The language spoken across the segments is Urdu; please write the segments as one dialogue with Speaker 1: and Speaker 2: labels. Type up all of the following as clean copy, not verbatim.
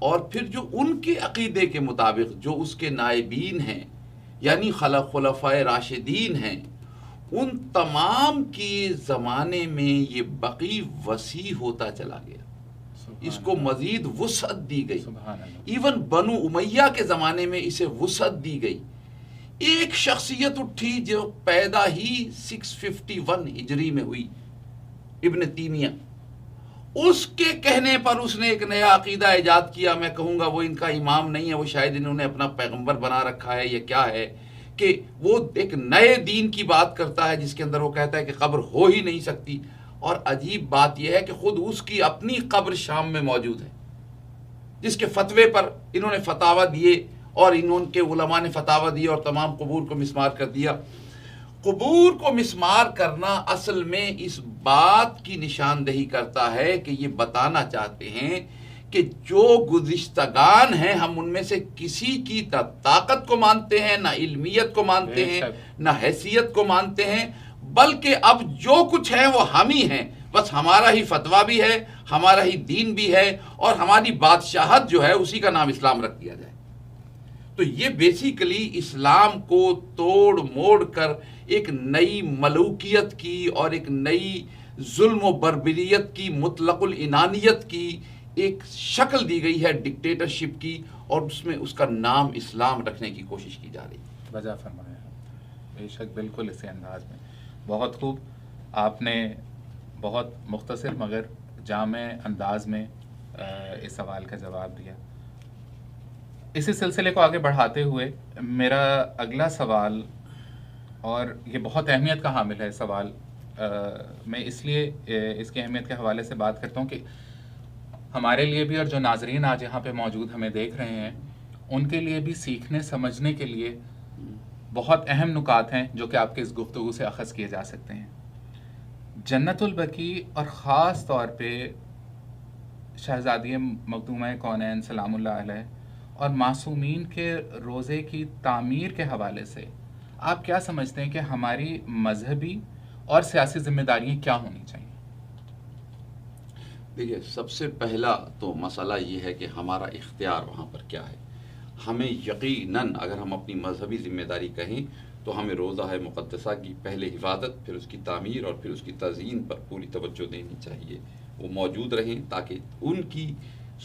Speaker 1: اور پھر جو ان کے عقیدے کے مطابق جو اس کے نائبین ہیں یعنی خلفائے راشدین ہیں، ان تمام کے زمانے میں یہ بقی وسیع ہوتا چلا گیا، اس کو مزید وسعت دی گئی. ایون بنو امیہ کے زمانے میں اسے وسعت دی گئی. ایک شخصیت اٹھی جو پیدا ہی 651 ہجری میں ہوئی، ابن تیمیہ. اس کے کہنے پر اس نے ایک نیا عقیدہ ایجاد کیا. میں کہوں گا وہ ان کا امام نہیں ہے، وہ شاید انہوں نے اپنا پیغمبر بنا رکھا ہے. یہ کیا ہے کہ وہ ایک نئے دین کی بات کرتا ہے جس کے اندر وہ کہتا ہے کہ قبر ہو ہی نہیں سکتی. اور عجیب بات یہ ہے کہ خود اس کی اپنی قبر شام میں موجود ہے، جس کے فتوے پر انہوں نے فتاوی دیے اور انہوں کے علماء نے فتاوی دی اور تمام قبور کو مسمار کر دیا. قبور کو مسمار کرنا اصل میں اس بات کی نشاندہی کرتا ہے کہ یہ بتانا چاہتے ہیں کہ جو گزشتگان ہیں ہم ان میں سے کسی کی طاقت کو مانتے ہیں، نہ علمیت کو مانتے ہیں، نہ حیثیت کو مانتے ہیں، بلکہ اب جو کچھ ہے وہ ہم ہی ہیں. بس ہمارا ہی فتویٰ بھی ہے، ہمارا ہی دین بھی ہے، اور ہماری بادشاہت جو ہے اسی کا نام اسلام رکھ دیا جائے. تو یہ بیسیکلی اسلام کو توڑ موڑ کر ایک نئی ملوکیت کی اور ایک نئی ظلم و بربریت کی، مطلق العنانیت کی ایک شکل دی گئی ہے، ڈکٹیٹرشپ کی، اور اس میں اس کا نام اسلام رکھنے کی کوشش کی جا رہی ہے.
Speaker 2: وجہ فرمایا بے شک، بالکل اسی انداز میں. بہت خوب، آپ نے بہت مختصر مگر جامع انداز میں اس سوال کا جواب دیا. اسی سلسلے کو آگے بڑھاتے ہوئے میرا اگلا سوال، اور یہ بہت اہمیت کا حامل ہے سوال، میں اس لیے اس کی اہمیت کے حوالے سے بات کرتا ہوں کہ ہمارے لیے بھی اور جو ناظرین آج یہاں پہ موجود ہمیں دیکھ رہے ہیں ان کے لیے بھی سیکھنے سمجھنے کے لیے بہت اہم نکات ہیں جو کہ آپ کے اس گفتگو سے اخذ کیے جا سکتے ہیں. جنت البقیع اور خاص طور پہ شہزادی مخدومہ کونین سلام اللہ علیہ اور معصومین کے روزے کی تعمیر کے حوالے سے آپ کیا سمجھتے ہیں کہ ہماری مذہبی اور سیاسی ذمہ داریاں کیا ہونی چاہیے؟
Speaker 1: دیکھیے، سب سے پہلا تو مسئلہ یہ ہے کہ ہمارا اختیار وہاں پر کیا ہے. ہمیں یقیناً اگر ہم اپنی مذہبی ذمہ داری کہیں تو ہمیں روضہ مقدسہ کی پہلے حفاظت، پھر اس کی تعمیر اور پھر اس کی تزئین پر پوری توجہ دینی چاہیے. وہ موجود رہیں تاکہ ان کی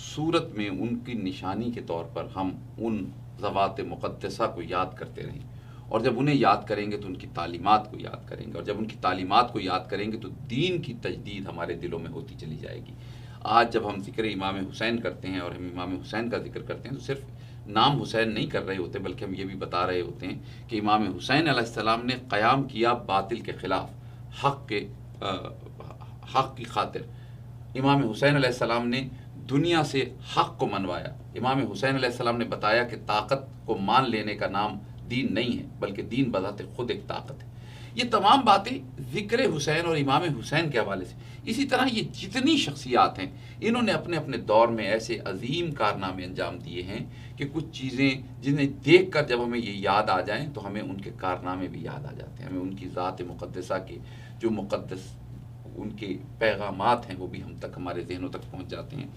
Speaker 1: صورت میں، ان کی نشانی کے طور پر ہم ان ذوات مقدسہ کو یاد کرتے رہیں. اور جب انہیں یاد کریں گے تو ان کی تعلیمات کو یاد کریں گے، اور جب ان کی تعلیمات کو یاد کریں گے تو دین کی تجدید ہمارے دلوں میں ہوتی چلی جائے گی. آج جب ہم ذکر امام حسین کرتے ہیں اور ہم امام حسین کا ذکر کرتے ہیں تو صرف نام حسین نہیں کر رہے ہوتے، بلکہ ہم یہ بھی بتا رہے ہوتے ہیں کہ امام حسین علیہ السلام نے قیام کیا باطل کے خلاف، حق کی خاطر. امام حسین علیہ السلام نے دنیا سے حق کو منوایا. امام حسین علیہ السلام نے بتایا کہ طاقت کو مان لینے کا نام دین نہیں ہے، بلکہ دین بذات خود ایک طاقت ہے. یہ تمام باتیں ذکر حسین اور امام حسین کے حوالے سے. اسی طرح یہ جتنی شخصیات ہیں انہوں نے اپنے اپنے دور میں ایسے عظیم کارنامے انجام دیے ہیں کہ کچھ چیزیں جنہیں دیکھ کر جب ہمیں یہ یاد آ جائیں تو ہمیں ان کے کارنامے بھی یاد آ جاتے ہیں، ہمیں ان کی ذات مقدسہ کے جو مقدس ان کے پیغامات ہیں وہ بھی ہم تک، ہمارے ذہنوں تک پہنچ جاتے ہیں.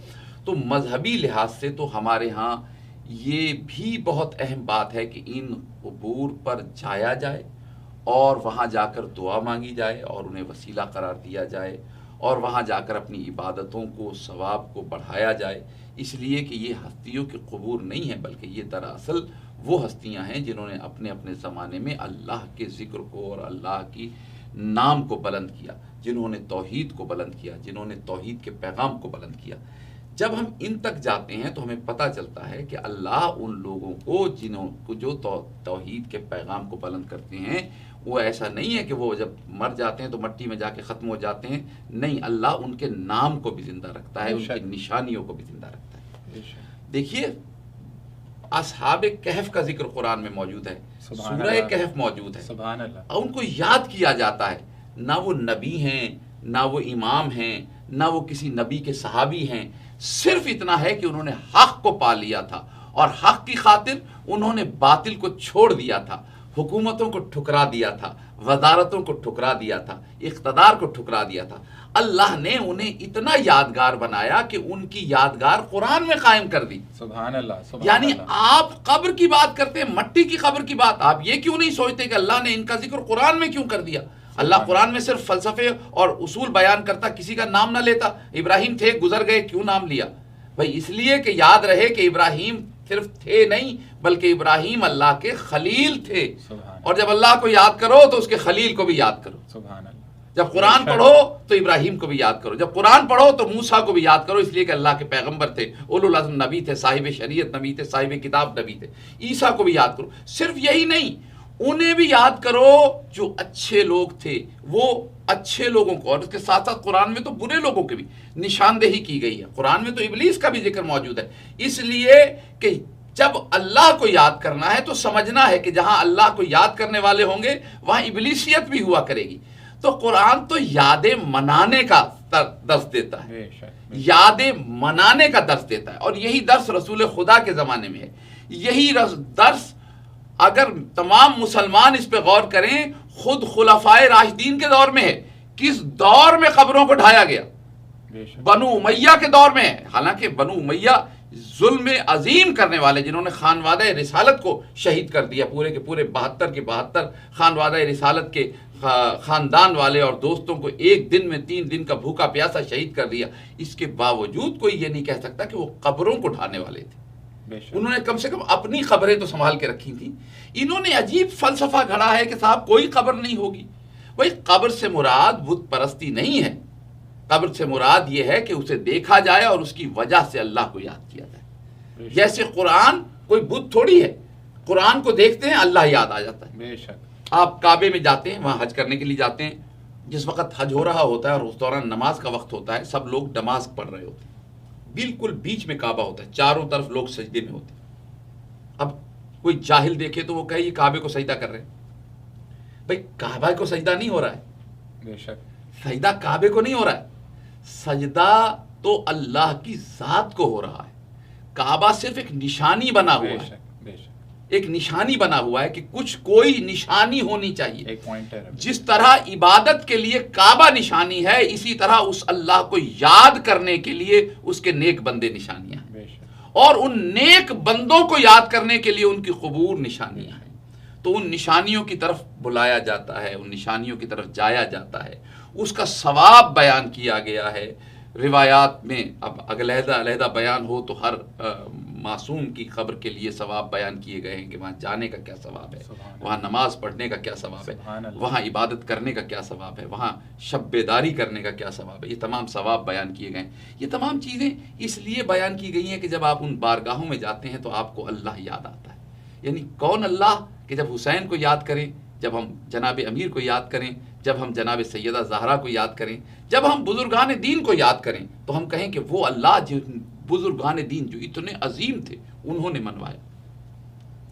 Speaker 1: تو مذہبی لحاظ سے تو ہمارے ہاں یہ بھی بہت اہم بات ہے کہ ان قبور پر جایا جائے اور وہاں جا کر دعا مانگی جائے اور انہیں وسیلہ قرار دیا جائے اور وہاں جا کر اپنی عبادتوں کو، ثواب کو بڑھایا جائے. اس لیے کہ یہ ہستیوں کی قبور نہیں ہیں، بلکہ یہ دراصل وہ ہستیاں ہیں جنہوں نے اپنے اپنے زمانے میں اللہ کے ذکر کو اور اللہ کی نام کو بلند کیا، جنہوں نے توحید کو بلند کیا، جنہوں نے توحید کے پیغام کو بلند کیا. جب ہم ان تک جاتے ہیں تو ہمیں پتہ چلتا ہے کہ اللہ ان لوگوں کو جنہوں کو جو توحید کے پیغام کو بلند کرتے ہیں وہ ایسا نہیں ہے کہ وہ جب مر جاتے ہیں تو مٹی میں جا کے ختم ہو جاتے ہیں. نہیں، اللہ ان کے نام کو بھی زندہ رکھتا ہے، ان کی نشانیوں کو بھی زندہ رکھتا ہے. دیکھیے، اصحاب کہف کا ذکر قرآن میں موجود ہے، سورہ کہف موجود ہے،
Speaker 2: سبحان اللہ.
Speaker 1: ان کو یاد کیا جاتا ہے. نہ وہ نبی ہیں، نہ وہ امام ہیں، نہ وہ کسی نبی کے صحابی ہیں. صرف اتنا ہے کہ انہوں نے حق کو پا لیا تھا اور حق کی خاطر انہوں نے باطل کو چھوڑ دیا تھا. حکومتوں کو ٹھکرا دیا تھا، وزارتوں کو ٹھکرا دیا تھا، اقتدار کو ٹھکرا دیا تھا، اللہ نے انہیں اتنا یادگار بنایا کہ ان کی یادگار قرآن میں قائم کر دی.
Speaker 2: سبحان اللہ.
Speaker 1: یعنی آپ قبر کی بات کرتے ہیں، مٹی کی قبر کی بات، آپ یہ کیوں نہیں سوچتے کہ اللہ نے ان کا ذکر قرآن میں کیوں کر دیا؟ اللہ قرآن میں صرف فلسفے اور اصول بیان کرتا، کسی کا نام نہ لیتا. ابراہیم تھے، گزر گئے، کیوں نام لیا؟ بھائی اس لیے کہ یاد رہے کہ ابراہیم صرف تھے نہیں، بلکہ ابراہیم اللہ کے خلیل تھے. اور جب اللہ کو یاد کرو تو اس کے خلیل کو بھی یاد کرو.
Speaker 2: سبحان اللہ.
Speaker 1: جب قرآن پڑھو تو ابراہیم کو بھی یاد کرو، جب قرآن پڑھو تو موسیٰ کو بھی یاد کرو، اس لیے کہ اللہ کے پیغمبر تھے، اولو العزم نبی تھے، صاحب شریعت نبی تھے، صاحب کتاب نبی تھے. عیسیٰ کو بھی یاد کرو. صرف یہی نہیں، انہیں بھی یاد کرو جو اچھے لوگ تھے، وہ اچھے لوگوں کو، اور اس کے ساتھ ساتھ قرآن میں تو برے لوگوں کی بھی نشاندہی کی گئی ہے. قرآن میں تو ابلیس کا بھی ذکر موجود ہے، اس لیے کہ جب اللہ کو یاد کرنا ہے تو سمجھنا ہے کہ جہاں اللہ کو یاد کرنے والے ہوں گے وہاں ابلیسیت بھی ہوا کرے گی. تو قرآن تو یادیں منانے کا درس دیتا ہے، یادیں منانے کا درس دیتا ہے، اور یہی درس رسول خدا کے زمانے میں ہے. یہی درس اگر تمام مسلمان اس پہ غور کریں، خود خلفائے راشدین کے دور میں ہے. کس دور میں قبروں کو ڈھایا گیا؟ بنو امیہ کے دور میں ہے. حالانکہ بنو امیہ ظلم عظیم کرنے والے، جنہوں نے خانوادہ رسالت کو شہید کر دیا، پورے کے پورے 72 کے 72 خانوادہ رسالت کے خاندان والے اور دوستوں کو ایک دن میں 3 دن کا بھوکا پیاسا شہید کر دیا. اس کے باوجود کوئی یہ نہیں کہہ سکتا کہ وہ قبروں کو ڈھانے والے تھے. انہوں نے کم سے کم اپنی قبریں تو سنبھال کے رکھی تھیں. انہوں نے عجیب فلسفہ گھڑا ہے کہ صاحب کوئی قبر نہیں ہوگی. وہی قبر سے مراد بت پرستی نہیں ہے. قبر سے مراد یہ ہے کہ اسے دیکھا جائے اور اس کی وجہ سے اللہ کو یاد کیا جائے. جیسے قرآن کوئی بت تھوڑی ہے، قرآن کو دیکھتے ہیں اللہ یاد آ جاتا ہے.
Speaker 2: بے شک.
Speaker 1: آپ کعبے میں جاتے ہیں، وہاں حج کرنے کے لیے جاتے ہیں، جس وقت حج ہو رہا ہوتا ہے اور اس دوران نماز کا وقت ہوتا ہے، سب لوگ نماز پڑھ رہے ہوتے ہیں، بالکل بیچ میں کعبہ ہوتا ہے، چاروں طرف لوگ سجدے میں ہوتے ہیں. اب کوئی جاہل دیکھے تو وہ کہے یہ کعبے کو سجدہ کر رہے ہیں. بھائی کعبہ کو سجدہ نہیں ہو رہا ہے،
Speaker 2: بے شک.
Speaker 1: سجدہ کعبے کو نہیں ہو رہا ہے، سجدہ تو اللہ کی ذات کو ہو رہا ہے. کعبہ صرف ایک نشانی بنا ہوا ہے، ایک نشانی بنا ہوا ہے کہ کچھ کوئی نشانی ہونی چاہیے.
Speaker 2: ایک پوائنٹر ہے.
Speaker 1: جس طرح عبادت کے لیے کعبہ نشانی ہے، اسی طرح اس اللہ کو یاد کرنے کے لیے اس کے نیک بندے نشانیاں ہیں، اور ان نیک بندوں کو یاد کرنے کے لیے ان کی قبور نشانیاں ہیں. تو ان نشانیوں کی طرف بلایا جاتا ہے، ان نشانیوں کی طرف جایا جاتا ہے، اس کا ثواب بیان کیا گیا ہے. روایات میں اب علیحدہ علیحدہ بیان ہو تو ہر معصوم کی قبر کے لیے ثواب بیان کیے گئے ہیں کہ وہاں جانے کا کیا ثواب ہے، وہاں نماز پڑھنے کا کیا ثواب ہے، وہاں عبادت کرنے کا کیا ثواب ہے، وہاں شب بیداری کرنے کا کیا ثواب ہے. یہ تمام ثواب بیان کیے گئے ہیں. یہ تمام چیزیں اس لیے بیان کی گئی ہیں کہ جب آپ ان بارگاہوں میں جاتے ہیں تو آپ کو اللہ یاد آتا ہے. یعنی کون اللہ؟ کہ جب حسین کو یاد کریں، جب ہم جناب امیر کو یاد کریں، جب ہم جناب سیدہ زہرا کو یاد کریں، جب ہم بزرگان دین کو یاد کریں، تو ہم کہیں کہ وہ اللہ جو بزرگان دین جو اتنے عظیم تھے انہوں نے منوایا.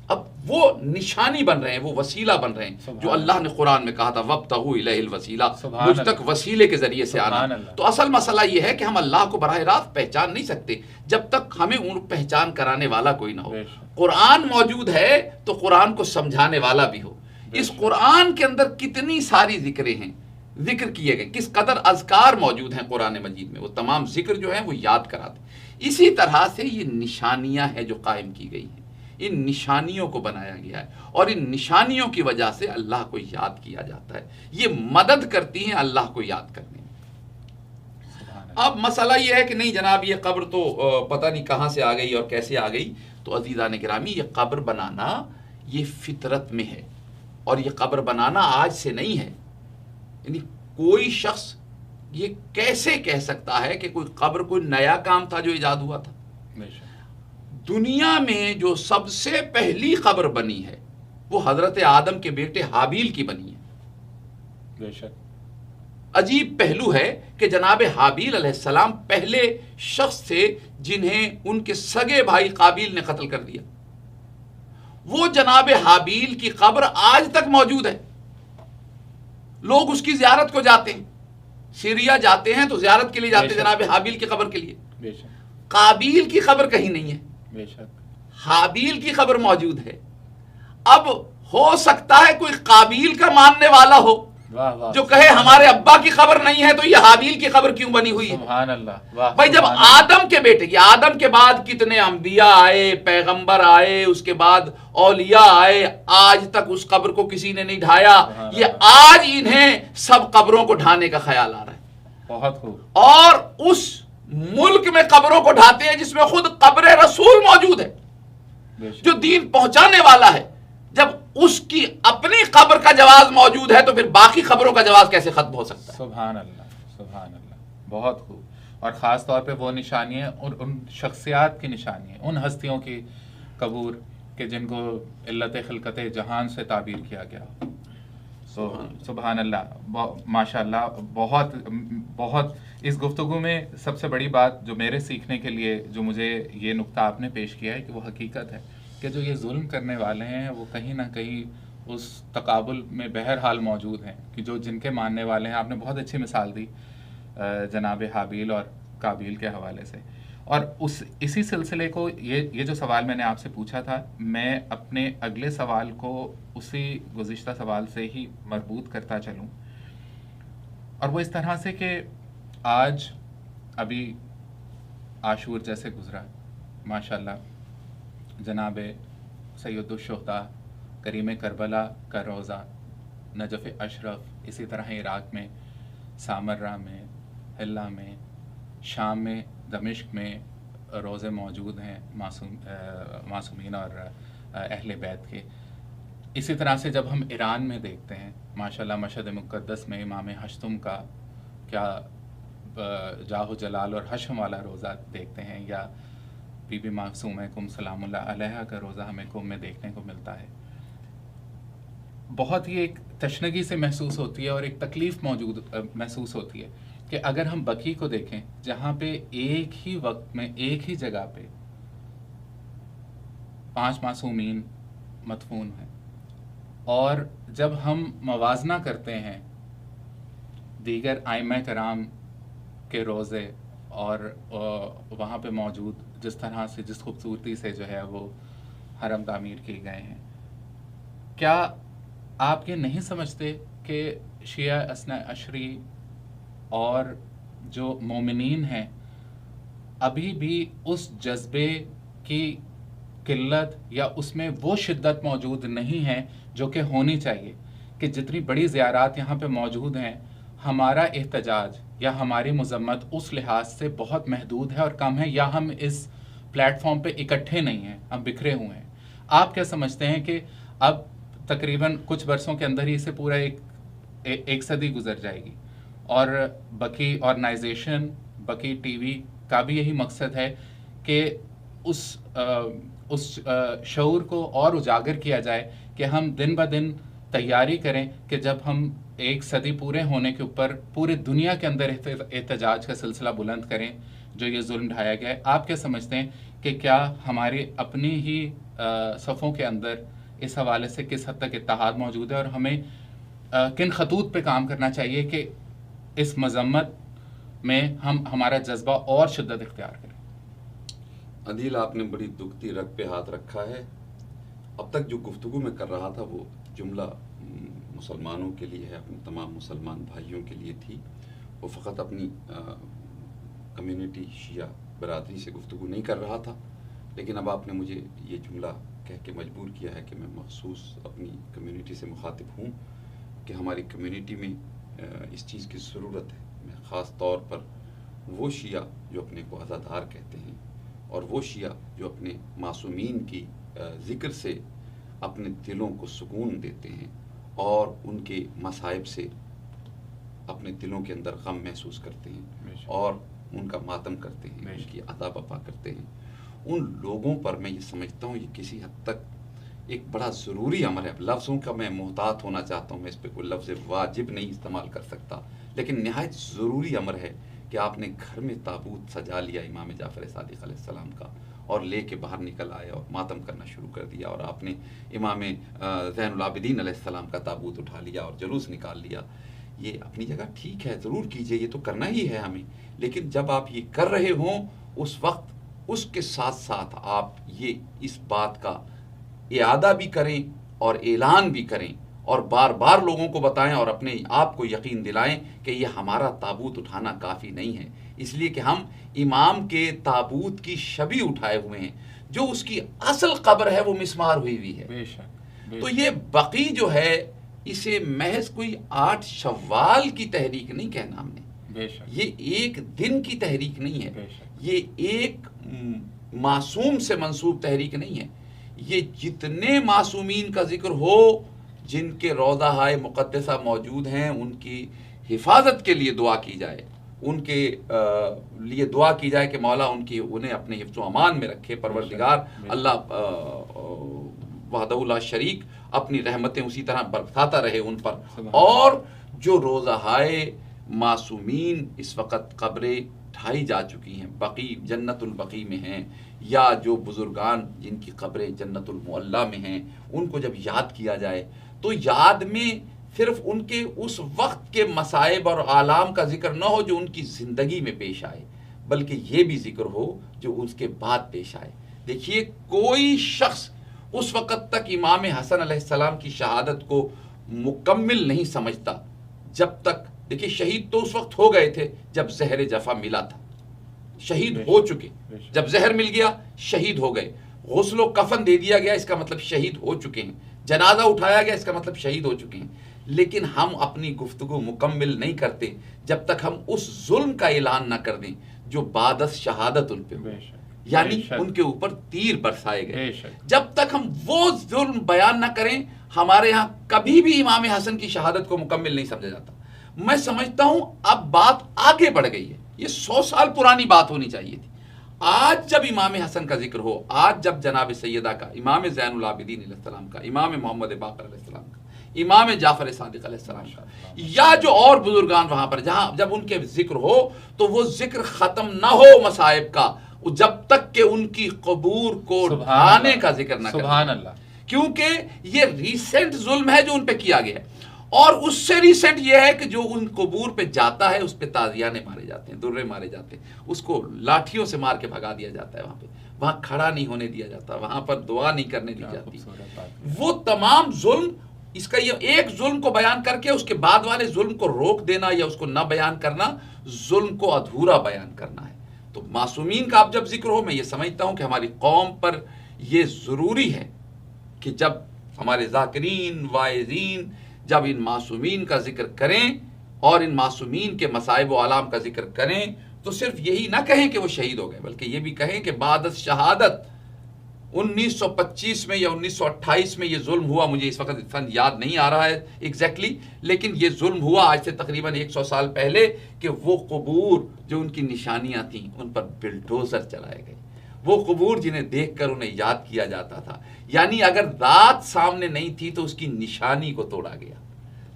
Speaker 1: اب وہ نشانی بن رہے ہیں، وہ وسیلہ بن رہے ہیں جو اللہ نے قرآن میں کہا تھا وَابْتَغُوا إِلَيْهِ الْوَسِيلَةَ، مجھ تک وسیلے کے ذریعے سے آنا. تو اصل مسئلہ یہ ہے کہ ہم اللہ کو براہ راست پہچان نہیں سکتے جب تک ہمیں ان پہچان کرانے والا کوئی نہ ہو. قرآن موجود ہے تو قرآن کو سمجھانے والا بھی ہو. اس قرآن کے اندر کتنی ساری ذکریں ہیں، ذکر کیے گئے، کس قدر اذکار موجود ہیں قرآن مجید میں، وہ تمام ذکر جو ہیں وہ یاد کراتے. اسی طرح سے یہ نشانیاں ہیں جو قائم کی گئی ہیں، ان نشانیوں کو بنایا گیا ہے، اور ان نشانیوں کی وجہ سے اللہ کو یاد کیا جاتا ہے. یہ مدد کرتی ہیں اللہ کو یاد کرنے میں. اب مسئلہ یہ ہے کہ نہیں جناب یہ قبر تو پتہ نہیں کہاں سے آ گئی اور کیسے آ گئی. تو عزیزان گرامی، یہ قبر بنانا یہ فطرت میں ہے، اور یہ قبر بنانا آج سے نہیں ہے. یعنی کوئی شخص یہ کیسے کہہ سکتا ہے کہ کوئی قبر کوئی نیا کام تھا جو ایجاد ہوا تھا؟ دنیا میں جو سب سے پہلی قبر بنی ہے وہ حضرت آدم کے بیٹے حابیل کی بنی ہے.
Speaker 2: بے شک.
Speaker 1: عجیب پہلو ہے کہ جناب حابیل علیہ السلام پہلے شخص تھے جنہیں ان کے سگے بھائی قابیل نے قتل کر دیا. وہ جناب حابیل کی قبر آج تک موجود ہے. لوگ اس کی زیارت کو جاتے ہیں، سیریا جاتے ہیں تو زیارت کے لیے جاتے ہیں جناب حابیل کی قبر کے لیے. قابیل کی قبر کہیں نہیں ہے، حابیل کی قبر موجود ہے. اب ہو سکتا ہے کوئی قابیل کا ماننے والا ہو جو کہے ہمارے ابا کی خبر نہیں ہے تو یہ حابیل کی خبر کیوں بنی ہوئی ہے؟
Speaker 2: سبحان اللہ.
Speaker 1: بھائی جب آدم کے بیٹے، یہ آدم کے بعد کتنے انبیاء آئے، پیغمبر آئے، اس کے بعد اولیاء آئے، آج تک اس قبر کو کسی نے نہیں ڈھایا. یہ آج انہیں سب قبروں کو ڈھانے کا خیال آ رہا ہے.
Speaker 2: بہت خوب.
Speaker 1: اور اس ملک میں قبروں کو ڈھاتے ہیں جس میں خود قبر رسول موجود ہے جو دین پہنچانے والا ہے. جب اس کی اپنی قبر کا جواز موجود ہے تو پھر باقی قبروں کا جواز کیسے ختم ہو سکتا ہے؟
Speaker 2: سبحان اللہ، سبحان اللہ. بہت خوب. اور خاص طور پہ وہ نشانی ہے اور ان شخصیات کی نشانی ہے، ان ہستیوں کی قبور کہ جن کو علت خلقت جہان سے تعبیر کیا گیا. سبحان اللہ. ماشاء اللہ. بہت بہت اس گفتگو میں سب سے بڑی بات جو میرے سیکھنے کے لیے جو مجھے یہ نقطہ آپ نے پیش کیا ہے کہ وہ حقیقت ہے کہ جو یہ ظلم کرنے والے ہیں وہ کہیں نہ کہیں اس تقابل میں بہرحال موجود ہیں کہ جو جن کے ماننے والے ہیں. آپ نے بہت اچھی مثال دی جناب حابیل اور قابیل کے حوالے سے. اور اسی سلسلے کو یہ جو سوال میں نے آپ سے پوچھا تھا، میں اپنے اگلے سوال کو اسی گزشتہ سوال سے ہی مربوط کرتا چلوں. اور وہ اس طرح سے کہ آج ابھی عاشور جیسے گزرا، ماشاءاللہ جناب سید الشہداء کریم کربلا کا روزہ، نجف اشرف، اسی طرح عراق میں سامرہ میں، حلہ میں، شام میں، دمشق میں روزے موجود ہیں معصومین اور اہل بیت کے. اسی طرح سے جب ہم ایران میں دیکھتے ہیں ماشاءاللہ مشہد مقدس میں امام حشتم کا کیا جاہ و جلال اور حشم والا روزہ دیکھتے ہیں، یا بی بی معصومہ کم سلام اللہ علیہا کا روزہ ہمیں قم میں دیکھنے کو ملتا ہے. بہت ہی ایک تشنگی سے محسوس ہوتی ہے اور ایک تکلیف محسوس ہوتی ہے کہ اگر ہم بقی کو دیکھیں جہاں پہ ایک ہی وقت میں ایک ہی جگہ پہ 5 معصومین مدفون ہیں، اور جب ہم موازنہ کرتے ہیں دیگر ائمہ کرام کے روزے اور وہاں پہ موجود جس طرح سے جس خوبصورتی سے جو ہے وہ حرم تعمیر کیے گئے ہیں، کیا آپ یہ نہیں سمجھتے کہ شیعہ اثنا عشری اور جو مومنین ہیں ابھی بھی اس جذبے کی قلت یا اس میں وہ شدت موجود نہیں ہے جو کہ ہونی چاہیے؟ کہ جتنی بڑی زیارات یہاں پہ موجود ہیں، ہمارا احتجاج یا ہماری مذمت اس لحاظ سے بہت محدود ہے اور کم ہے، یا ہم اس پلیٹ فارم پہ اکٹھے نہیں ہیں، ہم بکھرے ہوئے ہیں. آپ کیا سمجھتے ہیں کہ اب تقریباً کچھ برسوں کے اندر ہی سے پورا ایک صدی گزر جائے گی، اور بقی آرگنائزیشن بقی ٹی وی کا بھی یہی مقصد ہے کہ اس شعور کو اور اجاگر کیا جائے کہ ہم دن بہ دن تیاری کریں کہ جب ہم ایک صدی پورے ہونے کے اوپر پوری دنیا کے اندر احتجاج کا سلسلہ بلند کریں جو یہ ظلم ڈھایا گیا ہے. آپ کیا سمجھتے ہیں کہ کیا ہماری اپنی ہی صفوں کے اندر اس حوالے سے کس حد تک اتحاد موجود ہے، اور ہمیں کن خطوط پہ کام کرنا چاہیے کہ اس مذمت میں ہم ہمارا جذبہ اور شدت اختیار کریں؟
Speaker 1: عدیل، آپ نے بڑی دکھتی رگ پہ ہاتھ رکھا ہے. اب تک جو گفتگو میں کر رہا تھا وہ جملہ مسلمانوں کے لیے ہے، اپنے تمام مسلمان بھائیوں کے لیے تھی. وہ فقط اپنی کمیونٹی شیعہ برادری سے گفتگو نہیں کر رہا تھا. لیکن اب آپ نے مجھے یہ جملہ کہہ کے مجبور کیا ہے کہ میں مخصوص اپنی کمیونٹی سے مخاطب ہوں کہ ہماری کمیونٹی میں اس چیز کی ضرورت ہے. میں خاص طور پر وہ شیعہ جو اپنے کو عزادار کہتے ہیں اور وہ شیعہ جو اپنے معصومین کی ذکر سے اپنے دلوں کو سکون دیتے ہیں اور ان کے مصائب سے اپنے دلوں کے اندر غم محسوس کرتے ہیں اور ان کا ماتم کرتے ہیں، ان کی عذاب وفا کرتے ہیں، ان لوگوں پر میں یہ سمجھتا ہوں یہ کسی حد تک ایک بڑا ضروری امر ہے. لفظوں کا میں محتاط ہونا چاہتا ہوں، میں اس پہ کوئی لفظ واجب نہیں استعمال کر سکتا، لیکن نہایت ضروری امر ہے کہ آپ نے گھر میں تابوت سجا لیا امام جعفر صادق علیہ السلام کا اور لے کے باہر نکل آئے اور ماتم کرنا شروع کر دیا، اور آپ نے امام زین العابدین علیہ السلام کا تابوت اٹھا لیا اور جلوس نکال لیا. یہ اپنی جگہ ٹھیک ہے، ضرور کیجئے، یہ تو کرنا ہی ہے ہمیں. لیکن جب آپ یہ کر رہے ہوں اس وقت اس کے ساتھ ساتھ آپ یہ اس بات کا اعادہ بھی کریں اور اعلان بھی کریں اور بار بار لوگوں کو بتائیں اور اپنے آپ کو یقین دلائیں کہ یہ ہمارا تابوت اٹھانا کافی نہیں ہے، اس لیے کہ ہم امام کے تابوت کی شبیہ اٹھائے ہوئے ہیں، جو اس کی اصل قبر ہے وہ مسمار ہوئی ہوئی ہے۔
Speaker 2: بے شک
Speaker 1: تو یہ بقی جو ہے اسے محض کوئی 8 شوال کی تحریک نہیں کہنا ہم نے،
Speaker 2: بے شک
Speaker 1: یہ ایک دن کی تحریک نہیں ہے،
Speaker 2: بے شک
Speaker 1: یہ ایک معصوم سے منسوب تحریک نہیں ہے، یہ جتنے معصومین کا ذکر ہو جن کے روضہ ہائے مقدسہ موجود ہیں ان کی حفاظت کے لیے دعا کی جائے، ان کے لیے دعا کی جائے کہ مولا انہیں اپنے حفظ و امان میں رکھے، پروردگار اللہ وحدہ لا شریک اپنی رحمتیں اسی طرح برساتا رہے ان پر۔ اور جو روضہ ہائے معصومین اس وقت قبریں ڈھائی جا چکی ہیں، بقی جنت البقی میں ہیں، یا جو بزرگان جن کی قبریں جنت المعلی میں ہیں، ان کو جب یاد کیا جائے تو یاد میں صرف ان کے اس وقت کے مصائب اور آلام کا ذکر نہ ہو جو ان کی زندگی میں پیش آئے، بلکہ یہ بھی ذکر ہو جو اس کے بعد پیش آئے۔ دیکھیے کوئی شخص اس وقت تک امام حسن علیہ السلام کی شہادت کو مکمل نہیں سمجھتا جب تک، دیکھیے شہید تو اس وقت ہو گئے تھے جب زہر جفا ملا تھا، شہید ہو چکے، جب زہر مل گیا شہید ہو گئے، غسل و کفن دے دیا گیا اس کا مطلب شہید ہو چکے ہیں، جنازہ اٹھایا گیا اس کا مطلب شہید ہو چکے ہیں۔ لیکن ہم اپنی گفتگو مکمل نہیں کرتے جب تک ہم اس ظلم کا اعلان نہ کر دیں جو بعد از شہادت ان پہ ہوئے، یعنی ان کے اوپر تیر برسائے گئے۔ جب تک ہم وہ ظلم بیان نہ کریں ہمارے ہاں کبھی بھی امام حسن کی شہادت کو مکمل نہیں سمجھا جاتا۔ میں سمجھتا ہوں اب بات آگے بڑھ گئی ہے، یہ 100 سال پرانی بات ہونی چاہیے تھی۔ آج جب امام حسن کا ذکر ہو، آج جب جناب سیدہ کا، امام زین العابدین علیہ السلام کا، امام محمد باقر علیہ السلام کا، امام جعفر صادق علیہ السلام کا، یا جو اور بزرگان وہاں پر جہاں جب ان کے ذکر ہو تو وہ ذکر ختم نہ ہو مصائب کا جب تک کہ ان کی قبور کو ڈھانے کا ذکر نہ کریں۔
Speaker 2: سبحان اللہ،
Speaker 1: کیونکہ یہ ریسنٹ ظلم ہے جو ان پہ کیا گیا ہے، اور اس سے ریسنٹ یہ ہے کہ جو ان قبور پہ جاتا ہے اس پہ تازیانے مارے جاتے ہیں، درے مارے جاتے ہیں، اس کو لاٹھیوں سے مار کے بھگا دیا جاتا ہے، وہاں کھڑا نہیں ہونے دیا جاتا، وہاں پر دعا نہیں کرنے دی جاتی۔ وہ تمام ظلم، اس کا یہ ایک ظلم کو بیان کر کے اس کے بعد والے ظلم کو روک دینا یا اس کو نہ بیان کرنا، ظلم کو ادھورا بیان کرنا ہے۔ تو معصومین کا اب جب ذکر ہو، میں یہ سمجھتا ہوں کہ ہماری قوم پر یہ ضروری ہے کہ جب ہمارے ذاکرین واعظین جب ان معصومین کا ذکر کریں اور ان معصومین کے مصائب و آلام کا ذکر کریں تو صرف یہی نہ کہیں کہ وہ شہید ہو گئے، بلکہ یہ بھی کہیں کہ بعد از شہادت 1925 میں یا 1928 میں یہ ظلم ہوا، مجھے اس وقت سن یاد نہیں آ رہا ہے ایگزیکٹلی، لیکن یہ ظلم ہوا آج سے تقریباً 100 سال پہلے کہ وہ قبور جو ان کی نشانیاں تھیں ان پر بلڈوزر چلائے گئے، وہ قبور جنہیں دیکھ کر انہیں یاد کیا جاتا تھا، یعنی اگر ذات سامنے نہیں تھی تو اس کی نشانی کو توڑا گیا،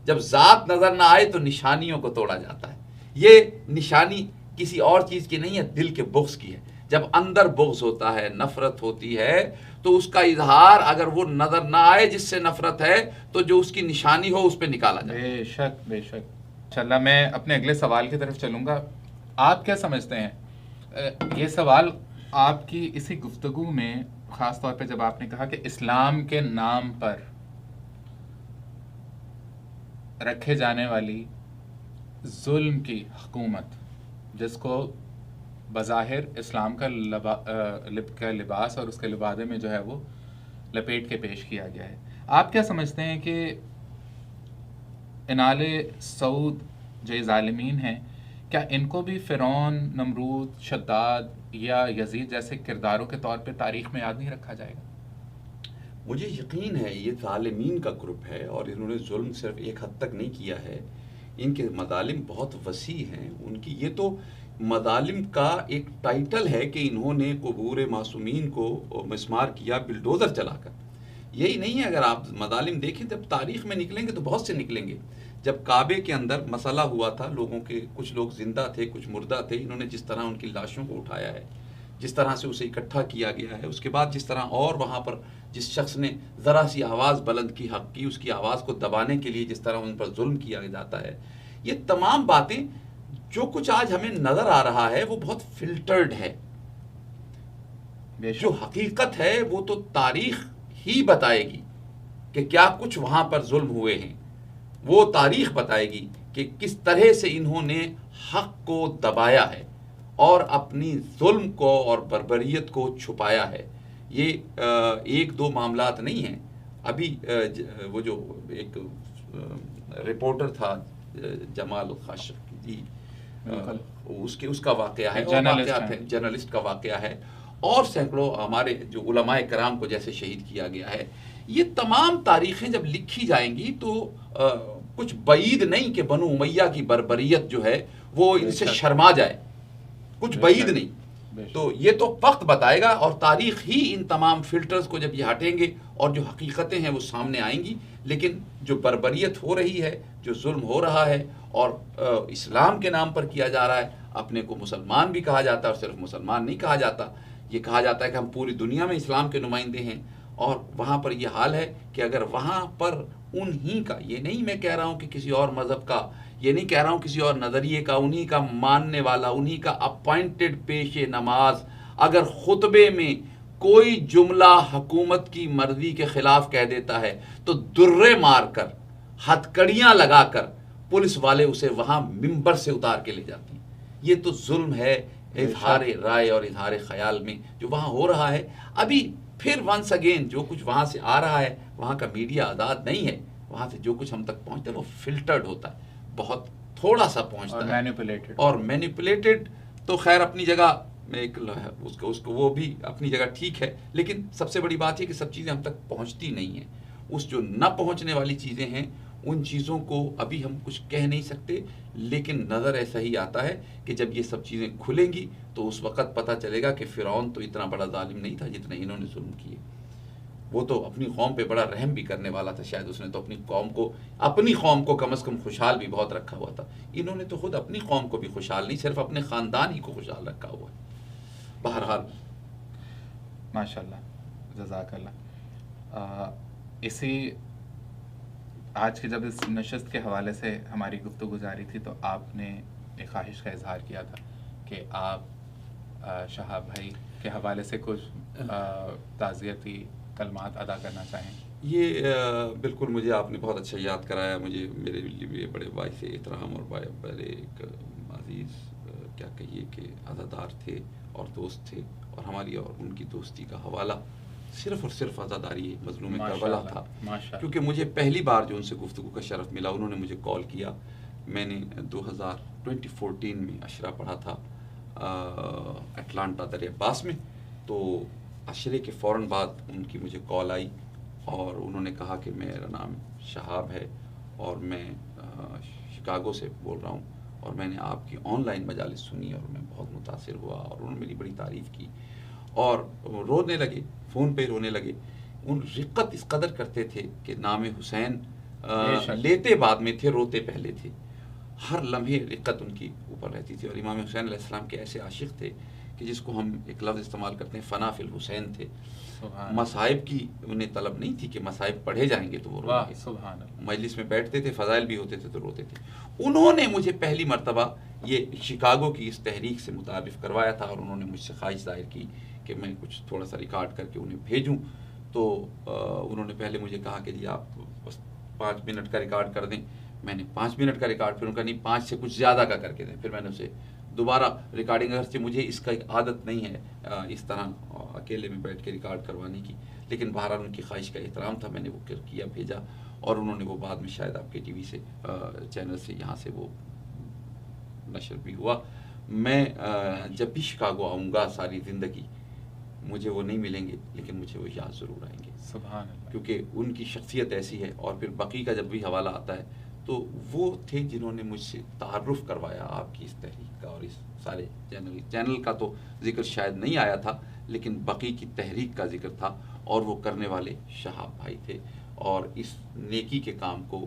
Speaker 1: جب ذات نظر نہ آئے تو نشانیوں کو توڑا جاتا ہے۔ یہ نشانی کسی اور چیز کی نہیں ہے، دل کے بغض کی ہے۔ جب اندر بغض ہوتا ہے، نفرت ہوتی ہے، تو اس کا اظہار اگر وہ نظر نہ آئے جس سے نفرت ہے تو جو اس کی نشانی ہو اس پہ نکالا جائے۔
Speaker 2: بے شک بے شک۔ انشاءاللہ میں اپنے اگلے سوال کی طرف چلوں گا۔ آپ کیا سمجھتے ہیں، یہ سوال آپ کی اسی گفتگو میں خاص طور پہ جب آپ نے کہا کہ اسلام کے نام پر رکھے جانے والی ظلم کی حکومت، جس کو بظاہر اسلام کا لباس اور اس کے لبادے میں جو ہے وہ لپیٹ کے پیش کیا گیا ہے، آپ کیا سمجھتے ہیں کہ انال سعود جو یہ ظالمین ہیں، کیا ان کو بھی فرعون، نمرود، شداد یا یزید جیسے کرداروں کے طور پہ تاریخ میں یاد نہیں رکھا جائے گا؟
Speaker 1: مجھے یقین ہے یہ ظالمین کا گروپ ہے اور انہوں نے ظلم صرف ایک حد تک نہیں کیا ہے، ان کے مظالم بہت وسیع ہیں۔ ان کی یہ تو مظالم کا ایک ٹائٹل ہے کہ انہوں نے قبور معصومین کو مسمار کیا بلڈوزر چلا کر۔ یہی نہیں ہے، اگر آپ مظالم دیکھیں جب تاریخ میں نکلیں گے تو بہت سے نکلیں گے۔ جب کعبے کے اندر مسئلہ ہوا تھا، لوگوں کے کچھ لوگ زندہ تھے کچھ مردہ تھے، انہوں نے جس طرح ان کی لاشوں کو اٹھایا ہے، جس طرح سے اسے اکٹھا کیا گیا ہے، اس کے بعد جس طرح اور وہاں پر جس شخص نے ذرا سی آواز بلند کی حق کی، اس کی آواز کو دبانے کے لیے جس طرح ان پر ظلم کیا جاتا ہے، یہ تمام باتیں جو کچھ آج ہمیں نظر آ رہا ہے وہ بہت فلٹرڈ ہے۔ جو حقیقت ہے وہ تو تاریخ ہی بتائے گی کہ کیا کچھ وہاں پر ظلم ہوئے ہیں، وہ تاریخ بتائے گی کہ کس طرح سے انہوں نے حق کو دبایا ہے اور اپنی ظلم کو اور بربریت کو چھپایا ہے۔ یہ ایک دو معاملات نہیں ہیں۔ ابھی وہ جو ایک رپورٹر تھا جمال خاشقجی، اس کا واقعہ ہے، جرنلسٹ کا واقعہ ہے، اور سینکڑوں ہمارے جو علماء کرام کو جیسے شہید کیا گیا ہے۔ یہ تمام تاریخیں جب لکھی جائیں گی تو کچھ بعید نہیں کہ بنو امیہ کی بربریت جو ہے وہ ان سے شرما جائے، کچھ بعید نہیں۔ تو یہ تو وقت بتائے گا، اور تاریخ ہی ان تمام فلٹرز کو جب یہ ہٹیں گے اور جو حقیقتیں ہیں وہ سامنے آئیں گی۔ لیکن جو بربریت ہو رہی ہے، جو ظلم ہو رہا ہے، اور اسلام کے نام پر کیا جا رہا ہے، اپنے کو مسلمان بھی کہا جاتا ہے، اور صرف مسلمان نہیں کہا جاتا، یہ کہا جاتا ہے کہ ہم پوری دنیا میں اسلام کے نمائندے ہیں، اور وہاں پر یہ حال ہے کہ اگر وہاں پر انہی کا، یہ نہیں میں کہہ رہا ہوں کہ کسی اور مذہب کا، یہ نہیں کہہ رہا ہوں کسی اور نظریے کا، انہی کا ماننے والا، انہی کا اپوائنٹڈ پیش نماز اگر خطبے میں کوئی جملہ حکومت کی مرضی کے خلاف کہہ دیتا ہے تو درے مار کر، ہتھکڑیاں لگا کر پولیس والے اسے وہاں ممبر سے اتار کے لے جاتے ہیں۔ یہ تو ظلم ہے اظہار رائے اور اظہار خیال میں جو وہاں ہو رہا ہے۔ ابھی پھر ونس اگین جو کچھ وہاں سے آ رہا ہے، وہاں کا میڈیا آزاد نہیں ہے، وہاں سے جو کچھ ہم تک پہنچتا ہے وہ فلٹرڈ ہوتا ہے، بہت تھوڑا سا پہنچتا ہے، اور مینیپولیٹڈ تو خیر اپنی جگہ ایک اس کو وہ بھی اپنی جگہ ٹھیک ہے، لیکن سب سے بڑی بات یہ کہ سب چیزیں ہم تک پہنچتی نہیں ہیں۔ اس جو نہ پہنچنے والی چیزیں ہیں ان چیزوں کو ابھی ہم کچھ کہہ نہیں سکتے، لیکن نظر ایسا ہی آتا ہے کہ جب یہ سب چیزیں کھلیں گی تو اس وقت پتہ چلے گا کہ فرعون تو اتنا بڑا ظالم نہیں تھا جتنا انہوں نے ظلم کیے۔ وہ تو اپنی قوم پہ بڑا رحم بھی کرنے والا تھا، شاید اس نے تو اپنی قوم کو کم از کم خوشحال بھی بہت رکھا ہوا تھا۔ انہوں نے تو خود اپنی قوم کو بھی خوشحال نہیں، صرف اپنے خاندان ہی کو خوشحال رکھا ہوا ہے۔ بہرحال
Speaker 2: ماشاءاللہ، جزاک اللہ۔ اسی آج کی جب اس نشست کے حوالے سے ہماری گفتگو جاری تھی تو آپ نے ایک خواہش کا اظہار کیا تھا کہ آپ شہاب بھائی کے حوالے سے کچھ تعزیتی کلمات ادا کرنا چاہیں۔
Speaker 1: یہ بالکل مجھے آپ نے بہت اچھا یاد کرایا، مجھے میرے لیے بڑے باعث احترام اور بڑے ایک عزیز کیا کہیے کہ عزادار تھے اور دوست تھے، اور ہماری اور ان کی دوستی کا حوالہ صرف اور صرف عزاداری مظلوم کربلا تھا، کیونکہ مجھے پہلی بار جو ان سے گفتگو کا شرف ملا، انہوں نے مجھے کال کیا۔ میں نے 2014 میں عشرہ پڑھا تھا اٹلانٹا دریا باس میں، تو عشرے کے فوراً بعد ان کی مجھے کال آئی اور انہوں نے کہا کہ میرا نام شہاب ہے اور میں شکاگو سے بول رہا ہوں، اور میں نے آپ کی آن لائن مجالس سنی اور میں بہت متاثر ہوا، اور انہوں نے میری بڑی تعریف کی اور رونے لگے، فون پہ رونے لگے۔ ان رقت اس قدر کرتے تھے کہ نام حسین لیتے بعد میں تھے، روتے پہلے تھے، ہر لمحے رقت ان کی اوپر رہتی تھی، اور امام حسین علیہ السلام کے ایسے عاشق تھے کہ جس کو ہم ایک لفظ استعمال کرتے ہیں فنا فی الحسین تھے۔ مصائب کی انہیں طلب نہیں تھی کہ مصائب پڑھے جائیں گے تو وہ روئیں گے، مجلس میں بیٹھتے تھے، فضائل بھی ہوتے تھے تو روتے تھے۔ انہوں نے مجھے پہلی مرتبہ یہ شکاگو کی اس تحریک سے متعارف کروایا تھا، اور انہوں نے مجھ سے خواہش ظاہر کی کہ میں کچھ تھوڑا سا ریکارڈ کر کے انہیں بھیجوں۔ تو انہوں نے پہلے مجھے کہا کہ جی آپ بس 5 منٹ کا ریکارڈ کر دیں۔ میں نے 5 منٹ کا ریکارڈ، پھر ان کا نہیں 5 سے کچھ زیادہ کا کر کے دیں۔ پھر میں نے اسے دوبارہ ریکارڈنگ، اگرچہ مجھے اس کا عادت نہیں ہے اس طرح اکیلے میں بیٹھ کے ریکارڈ کروانے کی، لیکن بہرحال ان کی خواہش کا احترام تھا، میں نے وہ کیا، بھیجا، اور انہوں نے وہ بعد میں شاید آپ کے ٹی وی سے چینل سے یہاں سے وہ نشر بھی ہوا۔ میں جب بھی شکاگو آؤں گا ساری زندگی مجھے وہ نہیں ملیں گے، لیکن مجھے وہ یاد ضرور آئیں گے،
Speaker 2: سبحان اللہ،
Speaker 1: کیونکہ ان کی شخصیت ایسی ہے۔ اور پھر بقی کا جب بھی حوالہ آتا ہے تو وہ تھے جنہوں نے مجھ سے تعارف کروایا آپ کی اس تحریک کا، اور اس سارے چینل کا تو ذکر شاید نہیں آیا تھا، لیکن بقی کی تحریک کا ذکر تھا، اور وہ کرنے والے شہاب بھائی تھے۔ اور اس نیکی کے کام کو،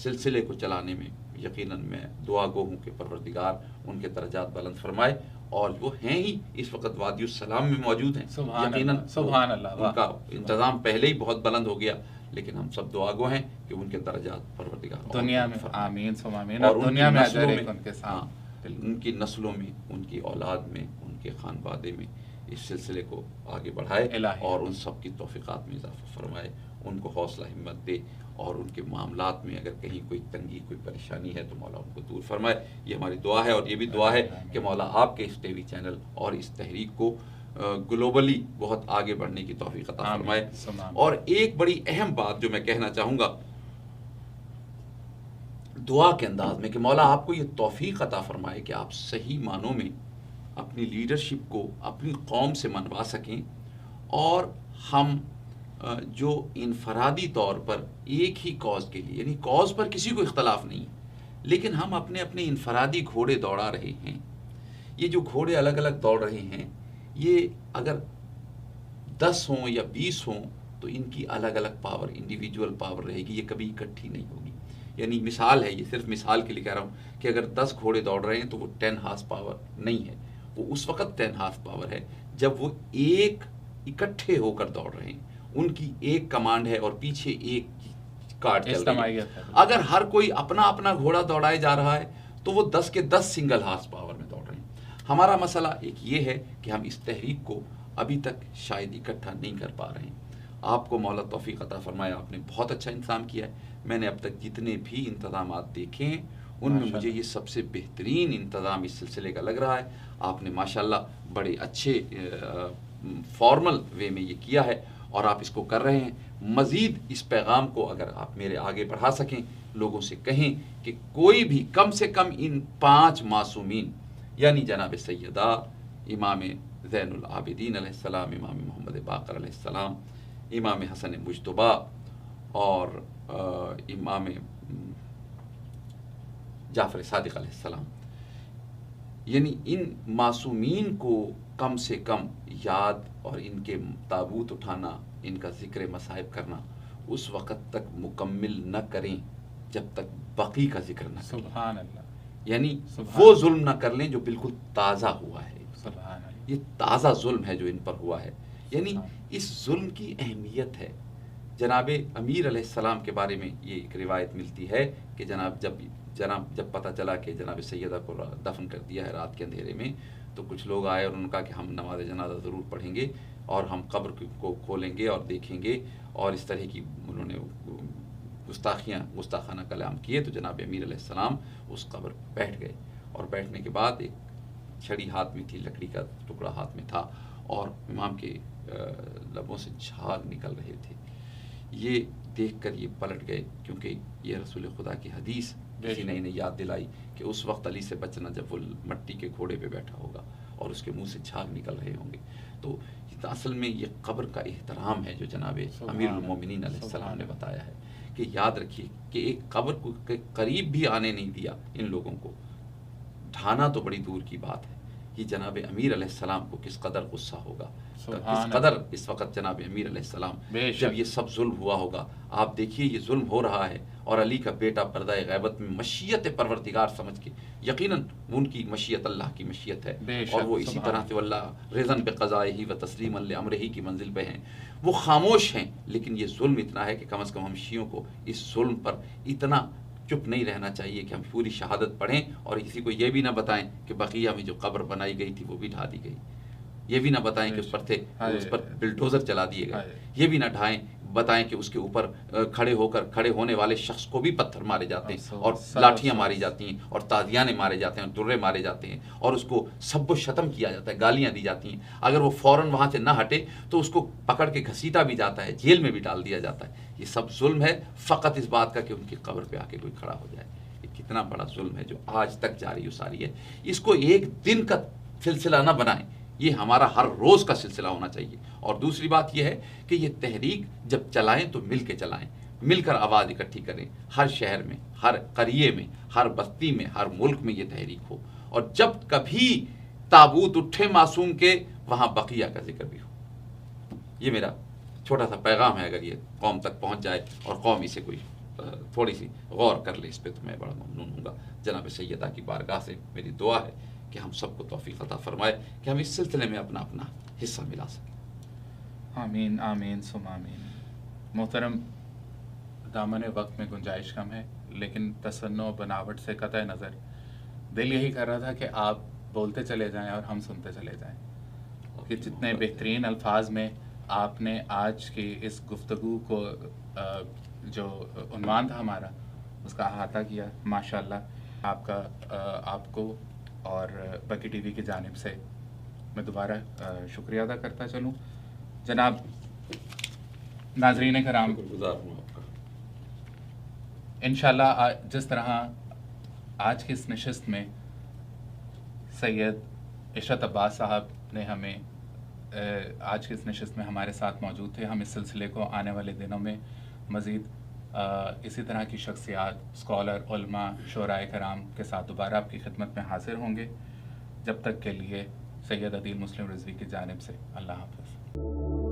Speaker 1: سلسلے کو چلانے میں یقیناً میں دعا گو ہوں کہ پروردگار ان کے درجات بلند فرمائے، اور وہ ہیں ہی اس وقت وادی السلام میں موجود ہیں، یقیناً
Speaker 2: سبحان اللہ،
Speaker 1: ان کا انتظام پہلے ہی بہت بلند ہو گیا، لیکن ہم سب دعا گو ہیں کہ ان کے درجات پروردگار
Speaker 2: دنیا میں آمین ثم آمین، اور دنیا میں اجر ان کے ساتھ،
Speaker 1: ان کی نسلوں میں، ان کی اولاد میں، ان کے خانوادے میں اس سلسلے کو آگے بڑھائے، اور ان سب کی توفیقات میں اضافہ فرمائے، ان کو حوصلہ ہمت دے اور ان کے معاملات میں اگر کہیں کوئی تنگی کوئی پریشانی ہے تو مولا ان کو دور فرمائے. یہ ہماری دعا ہے. اور یہ بھی دعا ہے کہ مولا آپ کے اس ٹی وی چینل اور اس تحریک کو گلوبلی بہت آگے بڑھنے کی توفیق عطا فرمائے. اور ایک بڑی اہم بات جو میں کہنا چاہوں گا دعا کے انداز میں کہ مولا آپ کو یہ توفیق عطا فرمائے کہ آپ صحیح معنوں میں اپنی لیڈرشپ کو اپنی قوم سے منوا سکیں اور ہم جو انفرادی طور پر ایک ہی کاز کے لیے یعنی کاز پر کسی کو اختلاف نہیں لیکن ہم اپنے اپنے انفرادی گھوڑے دوڑا رہے ہیں. یہ جو گھوڑے الگ الگ دوڑ رہے ہیں یہ اگر 10 ہوں یا 20 ہوں تو ان کی الگ الگ پاور انڈیویجول پاور رہے گی. یہ کبھی اکٹھی نہیں ہوگی. یعنی مثال ہے یہ صرف مثال کے لیے کہہ رہا ہوں کہ اگر 10 گھوڑے دوڑ رہے ہیں تو وہ 10 ہارس پاور نہیں ہے. وہ اس وقت 10 ہارس پاور ہے جب وہ ایک اکٹھے ہو کر دوڑ رہے ہیں. ان کی ایک کمانڈ ہے اور پیچھے ایک کارڈ چل رہی ہے. اگر ہر کوئی اپنا اپنا گھوڑا دوڑائے جا رہا ہے تو وہ 10 کے 10 سنگل ہارس پاور میں دوڑ رہے ہیں. ہمارا مسئلہ ایک یہ ہے کہ ہم اس تحریک کو ابھی تک شاید اکٹھا نہیں کر پا رہے ہیں. آپ کو مولا توفیق عطا فرمایا. آپ نے بہت اچھا انتظام کیا ہے. میں نے اب تک جتنے بھی انتظامات دیکھے ہیں ان میں مجھے یہ سب سے بہترین انتظام اس سلسلے کا لگ رہا ہے. آپ نے ماشاءاللہ بڑے اچھے فارمل وے میں یہ کیا ہے اور آپ اس کو کر رہے ہیں. مزید اس پیغام کو اگر آپ میرے آگے بڑھا سکیں, لوگوں سے کہیں کہ کوئی بھی کم سے کم ان 5 معصومین یعنی جناب سیدہ امام زین العابدین علیہ السلام, امام محمد باقر علیہ السلام, امام حسن مجتبیٰ اور امام جعفر صادق علیہ السلام, یعنی ان معصومین کو کم سے کم یاد اور ان کے تابوت اٹھانا, ان کا ذکر مصائب کرنا اس وقت تک مکمل نہ کریں جب تک بقی کا ذکر نہ کریں.
Speaker 2: سبحان اللہ.
Speaker 1: یعنی وہ ظلم نہ کر لیں جو بالکل تازہ ہوا ہے.
Speaker 2: سبحان اللہ.
Speaker 1: یہ تازہ ظلم ہے جو ان پر ہوا ہے. یعنی اس ظلم کی اہمیت ہے. جناب امیر علیہ السلام کے بارے میں یہ ایک روایت ملتی ہے کہ جب پتہ چلا کہ جناب سیدہ کو دفن کر دیا ہے رات کے اندھیرے میں تو کچھ لوگ آئے اور انہوں نے کہا کہ ہم نماز جنازہ ضرور پڑھیں گے اور ہم قبر کو کھولیں گے اور دیکھیں گے, اور اس طرح کی انہوں نے گستاخانہ کلام کیے. تو جناب امیر علیہ السلام اس قبر پہ بیٹھ گئے اور بیٹھنے کے بعد ایک چھڑی ہاتھ میں تھی, لکڑی کا ٹکڑا ہاتھ میں تھا اور امام کے لبوں سے جھاگ نکل رہے تھے. یہ دیکھ کر یہ پلٹ گئے کیونکہ یہ رسول خدا کی حدیث کسی نے انہیں یاد دلائی کہ اس وقت علی سے بچنا جب وہ مٹی کے گھوڑے پہ بیٹھا ہوگا اور اس کے منہ سے جھاگ نکل رہے ہوں گے. تو اصل میں یہ قبر کا احترام ہے جو جناب امیر المومنین علیہ السلام نے بتایا ہے کہ یاد رکھیے کہ ایک قبر کو قریب بھی آنے نہیں دیا ان لوگوں کو. ڈھانا تو بڑی دور کی بات ہے. یہ جناب امیر علیہ السلام کو کس قدر غصہ ہوگا, کس قدر اس وقت جناب امیر علیہ السلام جب یہ سب ظلم ہوا ہوگا. آپ دیکھیے یہ ظلم ہو رہا ہے اور علی کا بیٹا پردہ غیبت میں مشیت پروردگار سمجھ کے, یقیناً ان کی مشیت اللہ کی مشیت ہے اور وہ اسی طرح سے واللہ رضن بقضائہ و تسلیما لامرہ کی منزل پہ ہیں. وہ خاموش ہیں لیکن یہ ظلم اتنا ہے کہ کم از کم ہم شیعوں کو اس ظلم پر اتنا چپ نہیں رہنا چاہیے کہ ہم پوری شہادت پڑھیں اور کسی کو یہ بھی نہ بتائیں کہ بقیہ میں جو قبر بنائی گئی تھی وہ بھی ڈھا دی گئی. یہ بھی نہ بتائیں کہ اس پر بلڈوزر چلا دیے گئے. یہ بھی نہ بتائیں کہ اس کے اوپر کھڑے ہونے والے شخص کو بھی پتھر مارے جاتے ہیں اور لاٹھیاں ماری جاتی ہیں اور تازیانے مارے جاتے ہیں اور درے مارے جاتے ہیں اور اس کو سب و شتم کیا جاتا ہے, گالیاں دی جاتی ہیں. اگر وہ فوراً وہاں سے نہ ہٹے تو اس کو پکڑ کے گھسیٹا بھی جاتا ہے, جیل میں بھی ڈال دیا جاتا ہے. یہ سب ظلم ہے فقط اس بات کا کہ ان کی قبر پہ آ کے کوئی کھڑا ہو جائے. یہ کتنا بڑا ظلم ہے جو آج تک جاری و ساری ہے. اس کو ایک دن کا سلسلہ نہ بنائیں, یہ ہمارا ہر روز کا سلسلہ ہونا چاہیے. اور دوسری بات یہ ہے کہ یہ تحریک جب چلائیں تو مل کے چلائیں, مل کر آواز اکٹھی کریں. ہر شہر میں, ہر قریے میں, ہر بستی میں, ہر ملک میں یہ تحریک ہو. اور جب کبھی تابوت اٹھے معصوم کے وہاں بقیہ کا ذکر بھی ہو. یہ میرا چھوٹا سا پیغام ہے. اگر یہ قوم تک پہنچ جائے اور قوم اسے کوئی تھوڑی سی غور کر لے اس پہ تو میں بڑا ممنون ہوں گا. جناب سیدہ کی بارگاہ سے میری دعا ہے کہ ہم سب کو توفیق عطا فرمائے کہ ہم اس سلسلے میں اپنا حصہ ملا سکیں.
Speaker 2: آمین آمین ثم آمین. محترم, دامن وقت میں گنجائش کم ہے لیکن تصنع بناوٹ سے قطع نظر دل یہی کر رہا تھا کہ آپ بولتے چلے جائیں اور ہم سنتے چلے جائیں کہ جتنے بہترین الفاظ میں آپ نے آج کی اس گفتگو کو جو عنوان تھا ہمارا اس کا احاطہ کیا. ماشاءاللہ آپ کو اور بکی ٹی وی کی جانب سے میں دوبارہ شکریہ ادا کرتا چلوں. جناب ناظرین کرام،
Speaker 1: گزار ہوں آپ کا.
Speaker 2: انشاءاللہ جس طرح آج کی اس نشست میں سید عشرت عباس صاحب نے ہمیں آج کی اس نشست میں ہمارے ساتھ موجود تھے، ہم اس سلسلے کو آنے والے دنوں میں مزید اسی طرح کی شخصیات، اسکالر، علماء، شعراء کرام کے ساتھ دوبارہ آپ کی خدمت میں حاضر ہوں گے. جب تک کے لیے سید عدیل مسلم رضوی کی جانب سے اللہ حافظ.